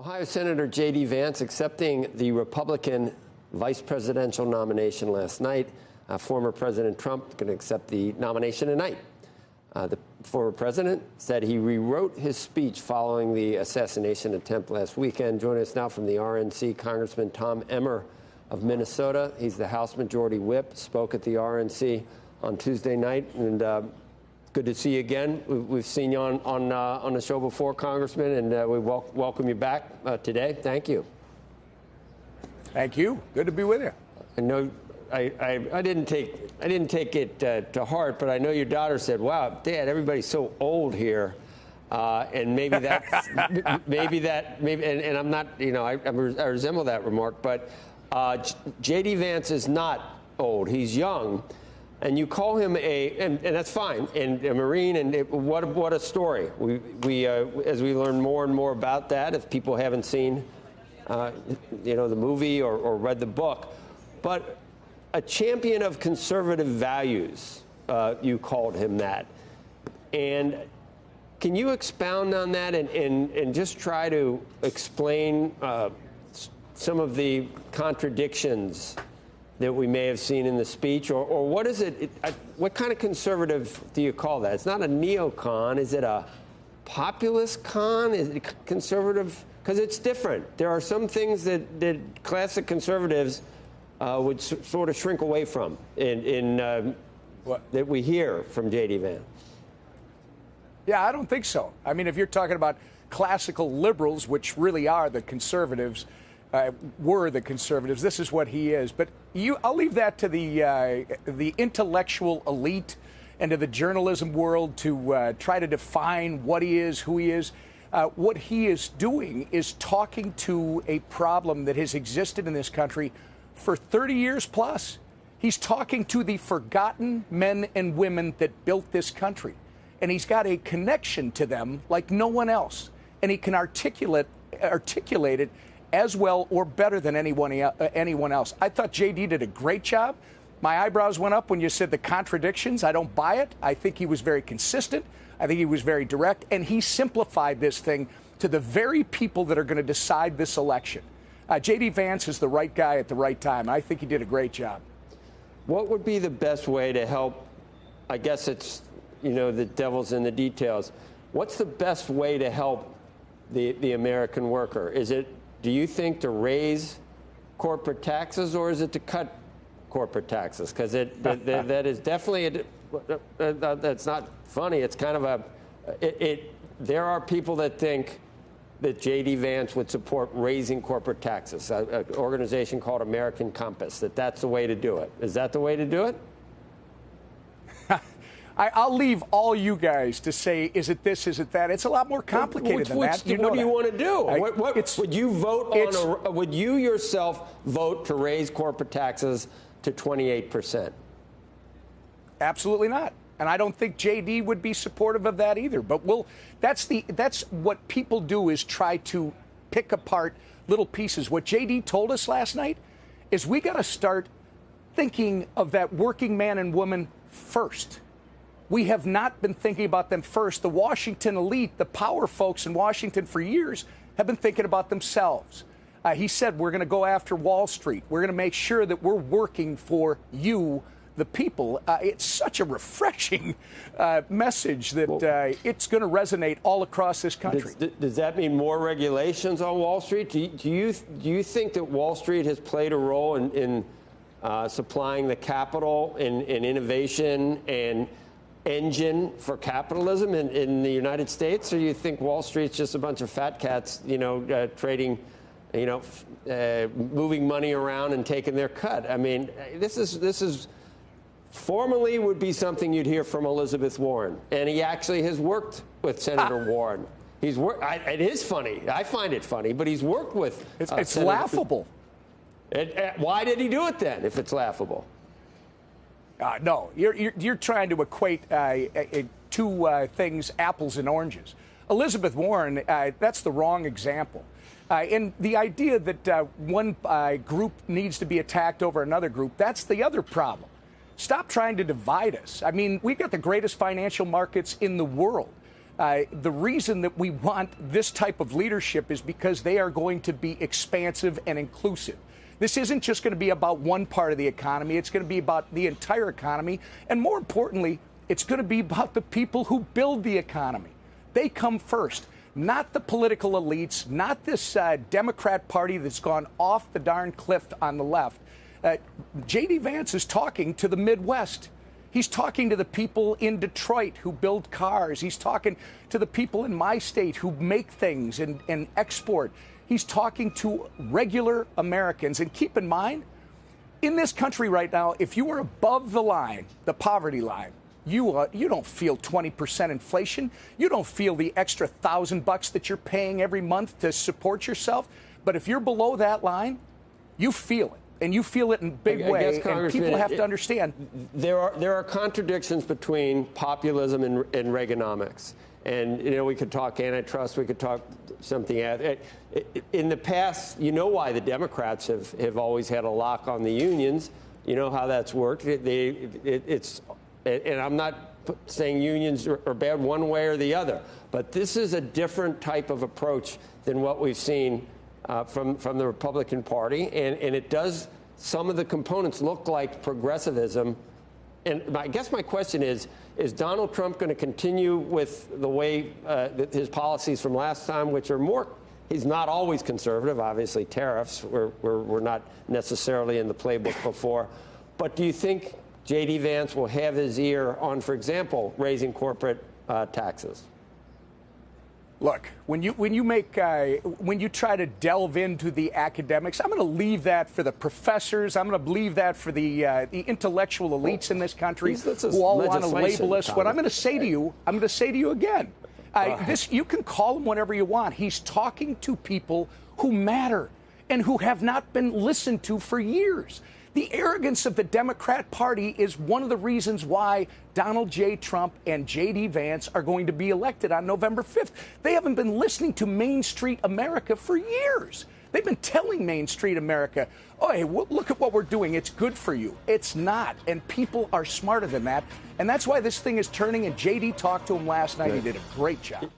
Ohio Senator J.D. Vance accepting the Republican vice presidential nomination last night. Former President Trump going to accept the nomination tonight. The former president said he rewrote his speech following the assassination attempt last weekend. Joining us now from the RNC, Congressman Emmer of Minnesota. He's the House Majority Whip, spoke at the RNC on Tuesday night, and good to see you again. We've seen you on the show before, Congressman, and we welcome you back today. Thank you. Thank you. Good to be with you. I know I didn't take it to heart, but I know your daughter said, "Wow, Dad, everybody's so old here," and maybe that's and I'm not, I resemble that remark, but J.D. Vance is not old; he's young. And you call him and that's fine, and a Marine, and what a story. We as we learn more and more about that, if people haven't seen, the movie or read the book, but a champion of conservative values, you called him that. And can you expound on that and just try to explain some of the contradictions that we may have seen in the speech, or what is it? What kind of conservative do you call that? It's not a neocon. Is it a populist con? Is it conservative? Because it's different. There are some things that classic conservatives would sort of shrink away from that we hear from J.D. Vance. Yeah, I don't think so. I mean, if you're talking about classical liberals, which really are the conservatives, were the conservatives, this is what he is. But I'll leave that to the intellectual elite and to the journalism world to try to define what he is, who he is. What he is doing is talking to a problem that has existed in this country for 30 years plus. He's talking to the forgotten men and women that built this country. And he's got a connection to them like no one else. And he can articulate it as well or better than anyone else. I thought J.D. did a great job. My eyebrows went up when you said the contradictions. I don't buy it. I think he was very consistent. I think he was very direct. And he simplified this thing to the very people that are going to decide this election. J.D. Vance is the right guy at the right time. I think he did a great job. What would be the best way to help? I guess it's, the devil's in the details. What's the best way to help the American worker? Do you think to raise corporate taxes, or is it to cut corporate taxes? Because that is definitely that's not funny. It's kind of there are people that think that J.D. Vance would support raising corporate taxes. An organization called American Compass. That's the way to do it. Is that the way to do it? I'll leave all you guys to say, is it this, is it that? It's a lot more complicated than that. What do you want to do? Would you vote on? Would you yourself vote to raise corporate taxes to 28%? Absolutely not. And I don't think J.D. would be supportive of that either. But that's what people do, is try to pick apart little pieces. What J.D. told us last night is we got to start thinking of that working man and woman first. We have not been thinking about them first. The Washington elite, the power folks in Washington for years, have been thinking about themselves. He said, we're going to go after Wall Street. We're going to make sure that we're working for you, the people. It's such a refreshing message that it's going to resonate all across this country. Does that mean more regulations on Wall Street? Do you think that Wall Street has played a role in supplying the capital and innovation and engine for capitalism in the United States, or you think Wall Street's just a bunch of fat cats, trading, moving money around and taking their cut? I mean, this is formally would be something you'd hear from Elizabeth Warren, and he actually has worked with Senator Warren. He's worked. It is funny. I find it funny, but he's worked with. It's laughable. Why did he do it then, if it's laughable? No, you're trying to equate two things, apples and oranges. Elizabeth Warren, that's the wrong example. And the idea that one group needs to be attacked over another group, that's the other problem. Stop trying to divide us. I mean, we've got the greatest financial markets in the world. The reason that we want this type of leadership is because they are going to be expansive and inclusive. This isn't just going to be about one part of the economy. It's going to be about the entire economy. And more importantly, it's going to be about the people who build the economy. They come first, not the political elites, not this Democrat Party that's gone off the darn cliff on the left. J.D. Vance is talking to the Midwest. He's talking to the people in Detroit who build cars. He's talking to the people in my state who make things and export. He's talking to regular Americans. And keep in mind, in this country right now, if you are above the line, the poverty line, you don't feel 20% inflation. You don't feel the extra $1,000 that you're paying every month to support yourself. But if you're below that line, you feel it. And you feel it in a big way, and people have to understand. There are contradictions between populism and Reaganomics. And, we could talk antitrust, we could talk something else. In the past, you know why the Democrats have always had a lock on the unions. You know how that's worked. And I'm not saying unions are bad one way or the other, but this is a different type of approach than what we've seen from the Republican Party, and it does, some of the components look like progressivism. And I guess my question is Donald Trump going to continue with the way his policies from last time, which are more, he's not always conservative, obviously tariffs were not necessarily in the playbook before, but do you think J.D. Vance will have his ear on, for example, raising corporate taxes? Look, when you try to delve into the academics, I'm going to leave that for the professors. I'm going to leave that for the intellectual elites in this country who all want to label us. What I'm going to say to you, again. You can call him whatever you want. He's talking to people who matter and who have not been listened to for years. The arrogance of the Democrat Party is one of the reasons why Donald J. Trump and J.D. Vance are going to be elected on November 5th. They haven't been listening to Main Street America for years. They've been telling Main Street America, oh, hey, look at what we're doing. It's good for you. It's not. And people are smarter than that. And that's why this thing is turning. And J.D. talked to him last night. He did a great job.